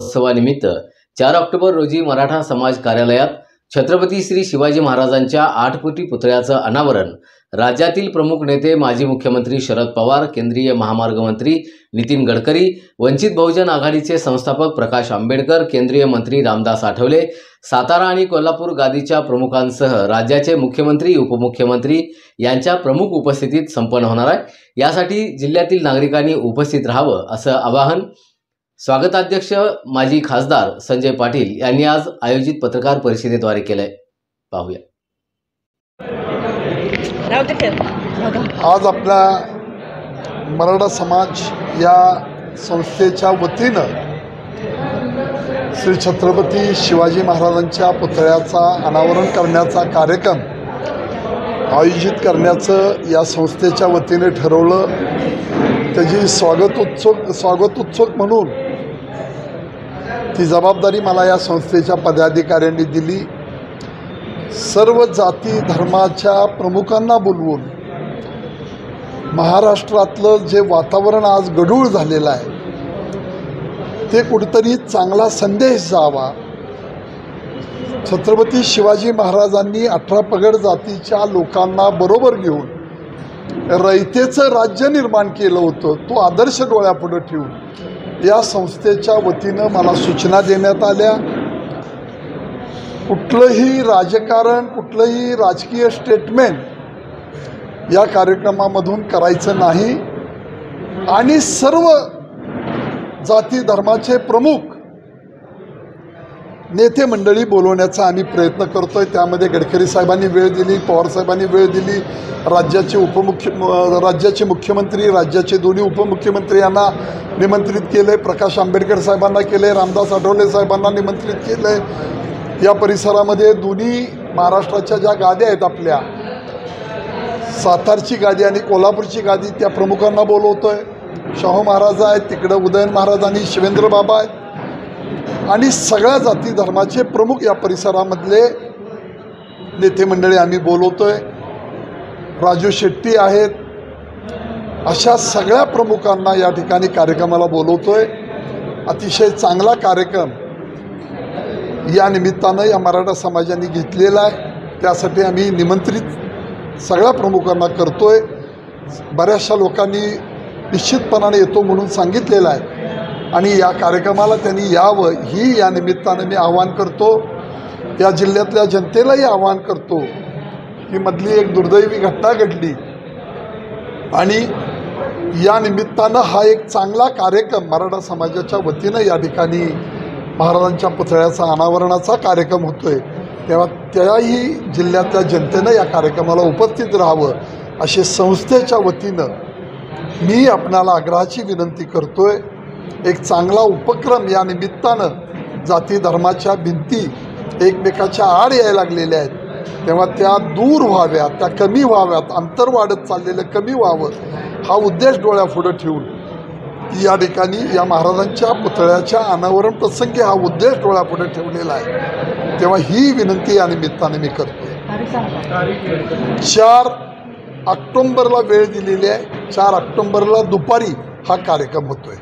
उत्सवानिमित्त 4 ऑक्टोबर रोजी मराठा समाज कार्यालयात छत्रपती श्री शिवाजी महाराजांच्या 8 फुटी पुतळ्याचं अनावरण राज्यातील प्रमुख नेते माजी मुख्यमंत्री शरद पवार, केंद्रीय महामार्ग मंत्री नितीन गडकरी, वंचित बहुजन आघाडीचे संस्थापक प्रकाश आंबेडकर, केंद्रीय मंत्री रामदास आठवले, सातारा आणि कोल्हापूर गादीच्या प्रमुखांसह राज्याचे मुख्यमंत्री, उपमुख्यमंत्री यांच्या प्रमुख उपस्थितीत संपन्न होणार आहे। यासाठी जिल्ह्यातील नागरिकांनी उपस्थित राहावं असं आवाहन स्वागताध्यक्ष माजी खासदार संजय पाटील यांनी आज आयोजित पत्रकार परिषदेद्वारे केले। पाहूया। आज आपला मराठा समाज या संस्थेच्या वतीनं श्री छत्रपती शिवाजी महाराजांच्या पुतळ्याचा अनावरण करण्याचा कार्यक्रम आयोजित करण्याचं या संस्थेच्या वतीने ठरवलं। त्याची स्वागत उत्सुक म्हणून ती जबाबदारी मला या संस्थेच्या पदाधिकाऱ्यांनी दिली। सर्व जाती धर्माच्या प्रमुखांना बोलवून महाराष्ट्रातलं जे वातावरण आज गढूळ झालेलं आहे ते कुठेतरी चांगला संदेश जावा। छत्रपती शिवाजी महाराजांनी 18 पगड जातीच्या लोकांना बरोबर घेऊन रयतेचं राज्य निर्माण केलं होतं। तो आदर्श डोळ्यापुढे ठेवून या संस्थेच्या वतीनं मला सूचना देण्यात आल्या। कुठलंही राजकारण, कुठलंही राजकीय स्टेटमेंट या कार्यक्रमामधून करायचं नाही आणि सर्व जाती धर्माचे प्रमुख नेते मंडळी बोलवण्याचा आम्ही प्रयत्न करतोय। त्यामध्ये गडकरी साहेबांनी वेळ दिली, पवार साहेबांनी वेळ दिली, राज्याचे मुख्यमंत्री, राज्याचे दोन्ही उपमुख्यमंत्री यांना निमंत्रित केले, प्रकाश आंबेडकर साहेबांना केले, रामदास आठवले साहेबांना निमंत्रित केले। या परिसरामध्ये दोन्ही महाराष्ट्राच्या ज्या गाद्या आहेत, आपल्या सातारची गादी आणि कोल्हापूरची गादी, त्या प्रमुखांना बोलवतोय। शाहू महाराज आहेत, तिकडं उदयन महाराज आणि शिवेंद्र बाबा आहेत आणि सगळ्या जाती धर्माचे प्रमुख या परिसरामधले नेते मंडळी आम्ही बोलवतोय। राजू शेट्टी आहेत, अशा सगळ्या प्रमुखांना या ठिकाणी कार्यक्रमाला बोलवतोय। अतिशय चांगला कार्यक्रम या निमित्तानं या मराठा समाजाने घेतलेला आहे। त्यासाठी आम्ही निमंत्रित सगळ्या प्रमुखांना करतोय। बऱ्याचशा लोकांनी निश्चितपणाने येतो म्हणून सांगितलेलं आहे आणि या कार्यक्रमाला त्यांनी यावं ही या निमित्तानं मी आवाहन करतो। या जिल्ह्यातल्या जनतेलाही आवाहन करतो की मधली एक दुर्दैवी घटना घडली आणि या निमित्तानं हा एक चांगला कार्यक्रम मराठा समाजाच्या वतीनं या ठिकाणी महाराजांच्या पुतळ्याचा अनावरणाचा कार्यक्रम होतोय। तेव्हा त्याही जिल्ह्यातल्या जनतेनं या कार्यक्रमाला उपस्थित राहावं अशी संस्थेच्या वतीनं मी आपणाला आग्रहाची विनंती करतोय। एक चांगला उपक्रम या निमित्तानं जाती धर्माच्या भिंती एकमेकाच्या आड यायला लागलेल्या आहेत, तेव्हा त्या दूर व्हाव्यात, त्या कमी व्हाव्यात, अंतर वाढत चाललेलं कमी व्हावं हा उद्देश डोळ्यापुढे ठेवून या ठिकाणी या महाराजांच्या पुतळ्याच्या अनावरण प्रसंगी हा उद्देश डोळ्यापुढे ठेवलेला आहे। तेव्हा ही विनंती या निमित्ताने मी करतोय। 4 ऑक्टोबरला वेळ दिलेली आहे। 4 ऑक्टोबरला दुपारी हा कार्यक्रम होतोय।